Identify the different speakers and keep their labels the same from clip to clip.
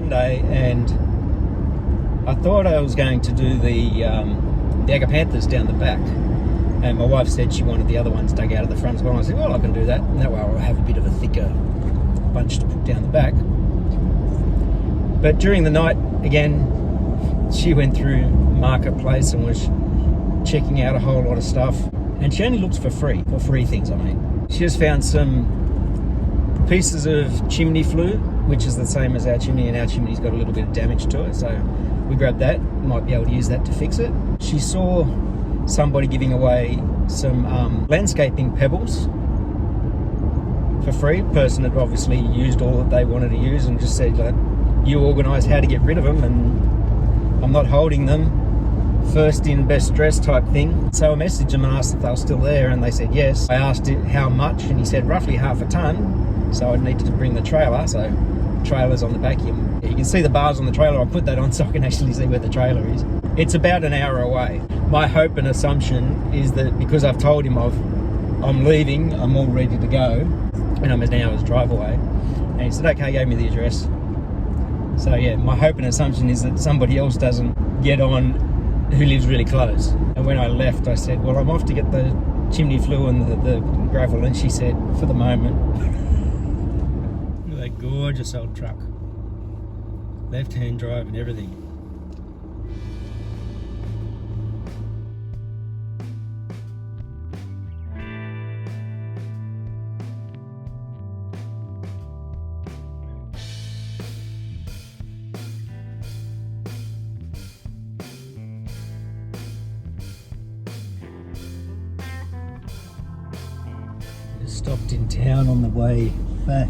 Speaker 1: Sunday, and I thought I was going to do the Agapanthus down the back, and my wife said she wanted the other ones dug out of the front as well. And I said, well, I can do that, and that way I'll have a bit of a thicker bunch to put down the back. But during the night, again, she went through Marketplace and was checking out a whole lot of stuff, and she only looks for free things, I mean. She just found some pieces of chimney flue, which is the same as our chimney, and our chimney's got a little bit of damage to it, so we grabbed that. Might be able to use that to fix it. She saw somebody giving away some landscaping pebbles for free. The person had obviously used all that they wanted to use and just said, like, you organise how to get rid of them, and I'm not holding them. First in, best dressed type thing. So I messaged them and asked if they were still there, and they said yes. I asked how much, and he said roughly half a ton, so I'd need to bring the trailer. So the trailer's on the back here. You can see the bars on the trailer. I'll put that on so I can actually see where the trailer is. It's about an hour away. My hope and assumption is that because I've told him I'm leaving, I'm all ready to go, and I'm an hour's drive away, and he said okay, gave me the address. So yeah, my hope and assumption is that somebody else doesn't get on who lives really close. And when I left, I said, well, I'm off to get the chimney flue and the gravel, and she said, for the moment. Look at that gorgeous old truck. Left-hand drive and everything. Stopped in town on the way back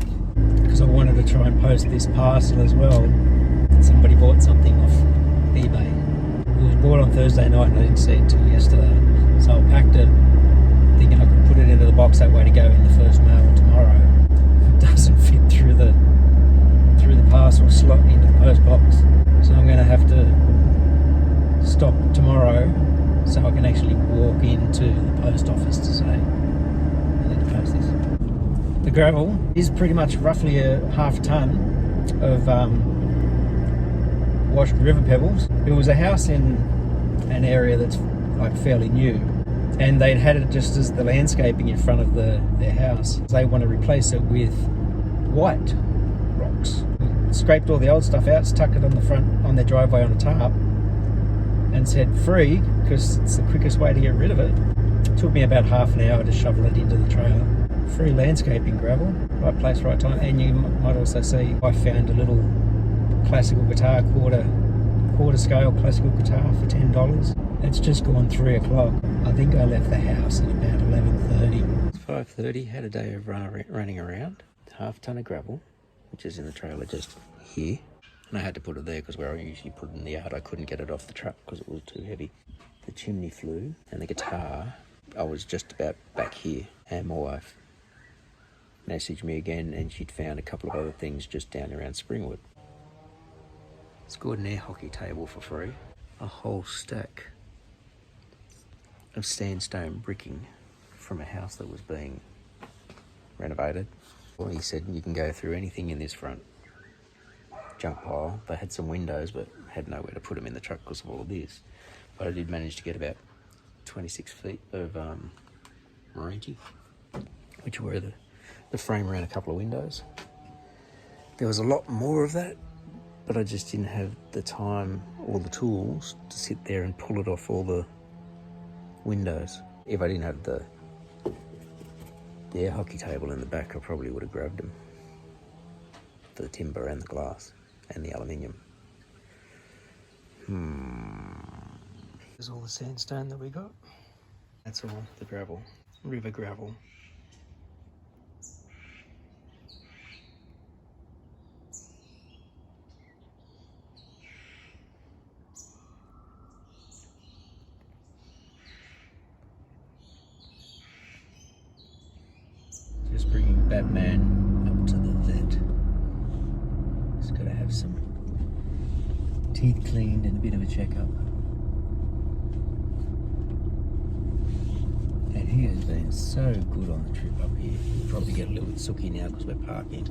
Speaker 1: because I wanted to try and post this parcel as well. Somebody bought something off eBay. It was bought on Thursday night and I didn't see it till yesterday. So I packed it thinking I could put it into the box that way to go in the first mail tomorrow. It doesn't fit through the parcel slot into the post box. So I'm going to have to stop tomorrow so I can actually walk into the post office to say, this. The gravel is pretty much roughly a half ton of washed river pebbles. It was a house in an area that's like fairly new, and they'd had it just as the landscaping in front of their house. They want to replace it with white rocks. Scraped all the old stuff out, stuck it on the front on their driveway on a tarp, and said free because it's the quickest way to get rid of it. Took me about half an hour to shovel it into the trailer. Free landscaping gravel, right place, right time. And you might also see I found a little classical guitar, quarter scale classical guitar for $10. It's just gone 3 o'clock. I think I left the house at about 11:30. It's 5:30, had a day of running around. Half ton of gravel, which is in the trailer just here. And I had to put it there because where I usually put it in the yard, I couldn't get it off the truck because it was too heavy. The chimney flue and the guitar, I was just about back here, and my wife messaged me again and she'd found a couple of other things just down around Springwood. Scored an air hockey table for free, a whole stack of sandstone bricking from a house that was being renovated. Well, he said you can go through anything in this front junk pile. They had some windows but had nowhere to put them in the truck because of all of this. But I did manage to get about 26 feet of Moranti, which were the frame around a couple of windows. There was a lot more of that, but I just didn't have the time or the tools to sit there and pull it off all the windows. If I didn't have the air hockey table in the back, I probably would have grabbed them for the timber and the glass and the aluminium. There's all the sandstone that we got. That's all the gravel, river gravel. Just bringing Batman up to the vet. He's got to have some teeth cleaned and a bit of a checkup. And he has been so good on the trip up here. We'll probably get a little bit sooky now because we're parking.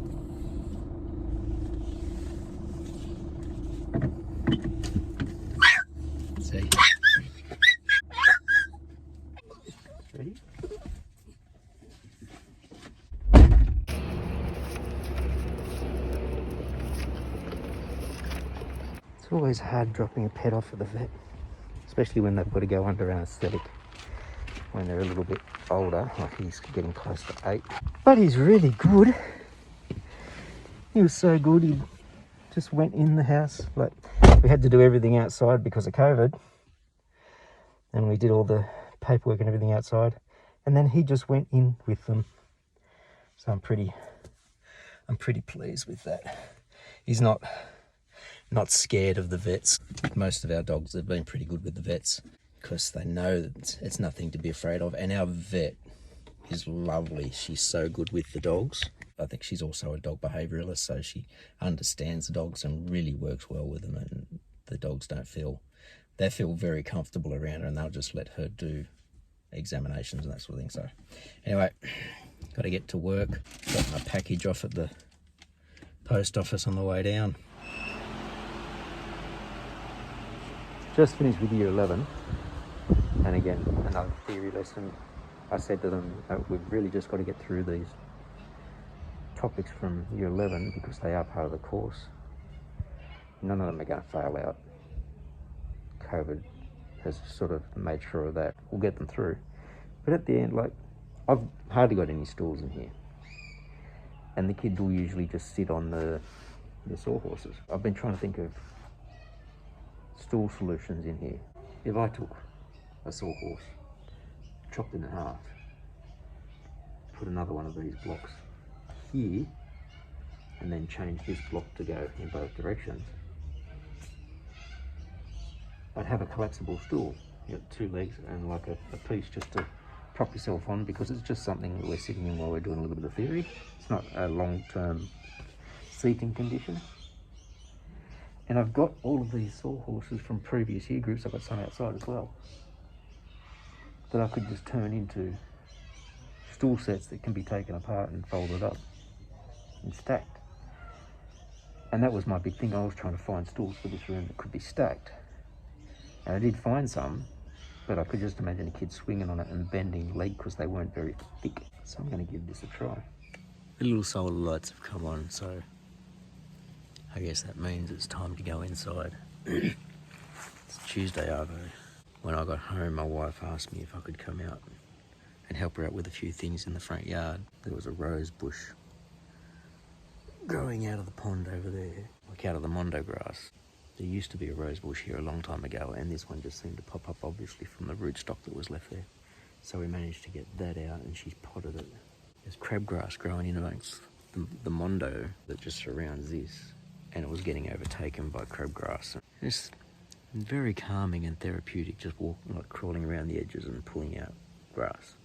Speaker 1: See? Ready? It's always hard dropping a pet off at the vet, especially when they've got to go under anaesthetic when they're a little bit older, like he's getting close to 8. But he's really good. He was so good, he just went in the house. Like, we had to do everything outside because of COVID, and we did all the paperwork and everything outside, and then he just went in with them. So I'm pretty pleased with that. He's not scared of the vets. Most of our dogs have been pretty good with the vets because they know that it's nothing to be afraid of. And our vet is lovely. She's so good with the dogs. I think she's also a dog behaviouralist, so she understands the dogs and really works well with them. And the dogs they feel very comfortable around her, and they'll just let her do examinations and that sort of thing. So anyway, got to get to work. Got my package off at the post office on the way down. Just finished with year 11, and again, another theory lesson. I said to them, we've really just got to get through these topics from year 11 because they are part of the course. None of them are going to fail out. COVID has sort of made sure of that. We'll get them through. But at the end, like, I've hardly got any stools in here. And the kids will usually just sit on the sawhorses. I've been trying to think of stool solutions in here. If I took a sawhorse, chopped it in half, put another one of these blocks here, and then change this block to go in both directions, I'd have a collapsible stool. You got 2 legs and like a piece just to prop yourself on, because it's just something that we're sitting in while we're doing a little bit of theory. It's not a long-term seating condition. And I've got all of these sawhorses from previous year groups. I've got some outside as well, that I could just turn into stool sets that can be taken apart and folded up and stacked. And that was my big thing. I was trying to find stools for this room that could be stacked. And I did find some, but I could just imagine a kid swinging on it and bending leg because they weren't very thick. So I'm going to give this a try. The little solar lights have come on, so I guess that means it's time to go inside. It's Tuesday, Arvo. When I got home, my wife asked me if I could come out and help her out with a few things in the front yard. There was a rose bush growing out of the pond over there, like out of the mondo grass. There used to be a rose bush here a long time ago, and this one just seemed to pop up, obviously, from the rootstock that was left there. So we managed to get that out, and she's potted it. There's crabgrass growing in amongst the mondo that just surrounds this, and it was getting overtaken by crabgrass. It's very calming and therapeutic, just walking, like crawling around the edges and pulling out grass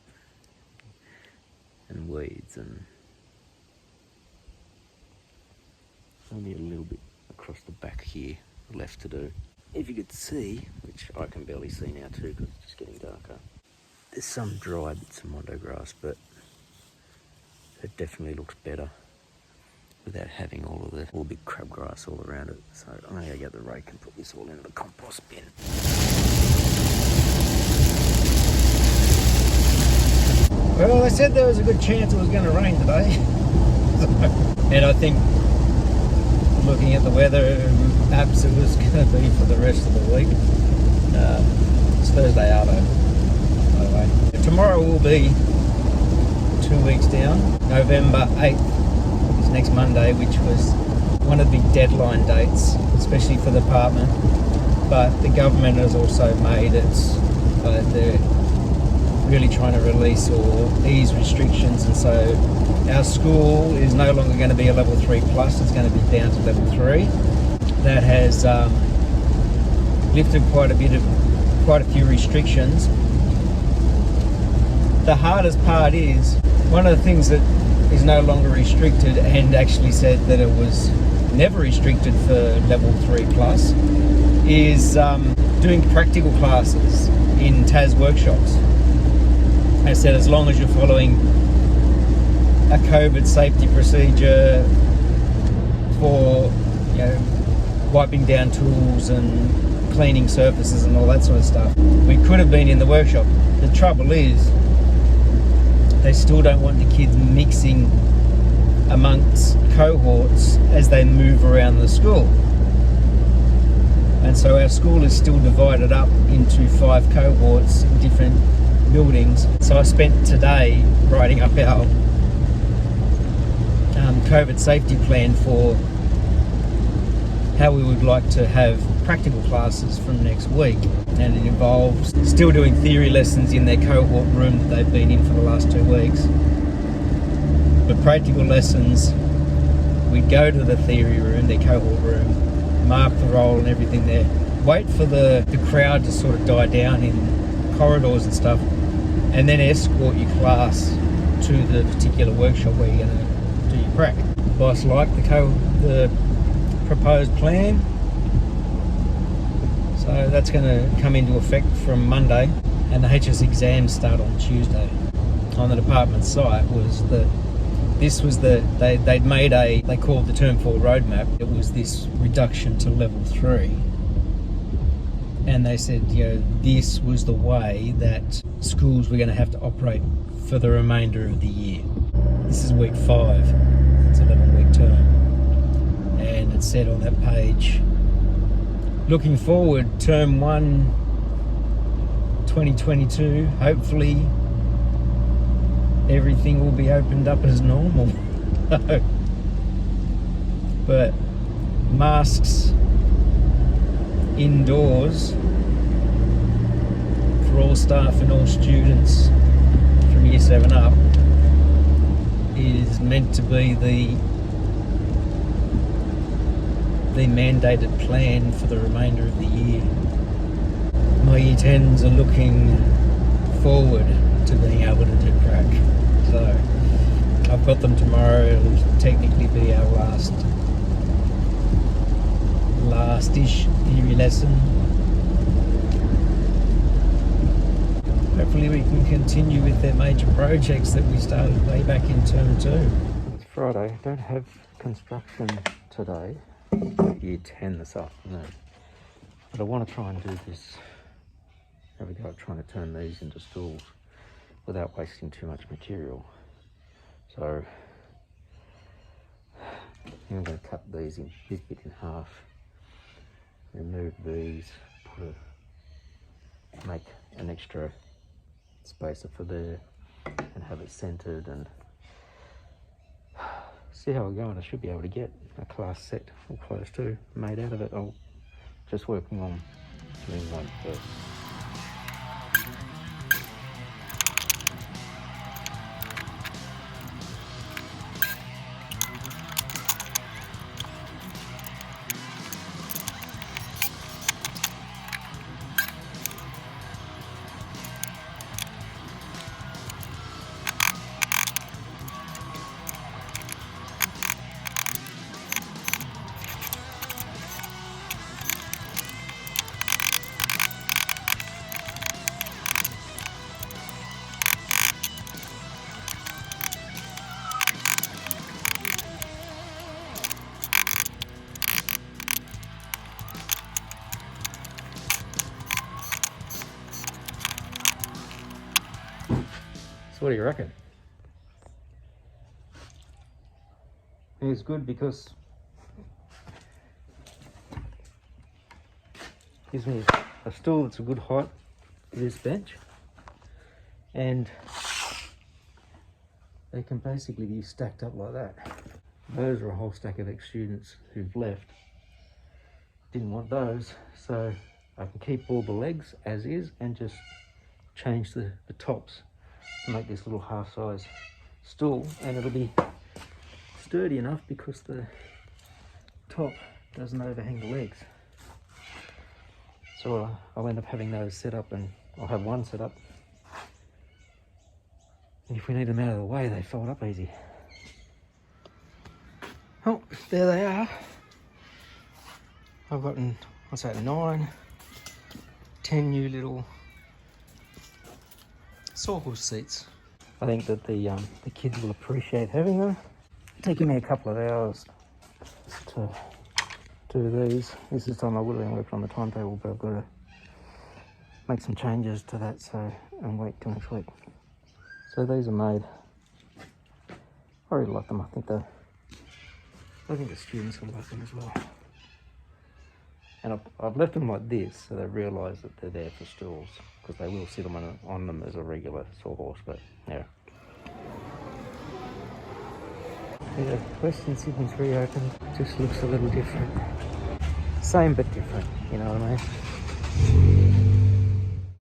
Speaker 1: and weeds, and only a little bit across the back here left to do. If you could see, which I can barely see now too because it's just getting darker, there's some dry bits of mondo grass, but it definitely looks better without having all the big crabgrass all around it. So I'm going to go get the rake and put this all into the compost bin. Well, they said there was a good chance it was going to rain today. And I think, looking at the weather apps, it was going to be for the rest of the week. It's Thursday, Arvo, by the way. Tomorrow will be 2 weeks down. November 8th is next Monday, which was one of the deadline dates, especially for the department. But the government has also made it, they're really trying to release or ease restrictions, and so our school is no longer going to be a level 3 plus, it's going to be down to level 3. That has lifted quite a few restrictions. The hardest part is, one of the things that is no longer restricted, and actually said that it was never restricted for level 3 plus, is doing practical classes in TAS workshops. I said, as long as you're following a COVID safety procedure for, wiping down tools and cleaning surfaces and all that sort of stuff. We could have been in the workshop. The trouble is, they still don't want the kids mixing amongst cohorts as they move around the school. And so our school is still divided up into 5 cohorts in different buildings. So I spent today writing up our COVID safety plan for how we would like to have practical classes from next week. And it involves still doing theory lessons in their cohort room that they've been in for the last 2 weeks. But practical lessons, we'd go to the theory room, their cohort room, mark the roll and everything there, wait for the crowd to sort of die down in corridors and stuff, and then escort your class to the particular workshop where you're going to do your prac. Boss liked the proposed plan, so that's going to come into effect from Monday, and the HS exams start on Tuesday. On the department site was that this was they'd made they called the Term 4 roadmap. It was this reduction to level 3. And they said, this was the way that schools were going to have to operate for the remainder of the year. This is week 5. It's an 11-week term. And it said on that page, looking forward, term 1, 2022, hopefully everything will be opened up as normal. But masks indoors for all staff and all students from year 7 up is meant to be the mandated plan for the remainder of the year. My year 10s are looking forward to being able to do prac. So I've got them tomorrow. It'll technically be our last-ish theory lesson. Hopefully we can continue with their major projects that we started way back in term 2. It's Friday. I don't have construction today. Year 10 this afternoon. But I want to try and do this. Have a go at trying to turn these into stools without wasting too much material. So I'm going to cut these in this bit in half, remove these, make an extra spacer for there and have it centered, and see how we're going. I should be able to get a class set or close to made out of it. I'm just working on doing one first. So what do you reckon? It's good because it gives me a stool that's a good height for this bench, and they can basically be stacked up like that. Those are a whole stack of ex-students who've left. Didn't want those, so I can keep all the legs as is and just change the tops to make this little half-size stool, and it'll be sturdy enough because the top doesn't overhang the legs. So I'll end up having those set up, and I'll have one set up, and if we need them out of the way, they fold up easy. Oh, there they are. I've gotten, what's that, 9, 10 new little sawhorse seats. I think that the kids will appreciate having them. It's taken me a couple of hours to do these. This is time I would have been working on the timetable, but I've got to make some changes to that, so and wait till next week. So these are made. I really like them. I think the students will like them as well. And I've left them like this so they realise that they're there for stools, because they will sit on them as a regular sawhorse, but yeah. Yeah, Western Sydney's reopened. Just looks a little different. Same but different, you know what I mean?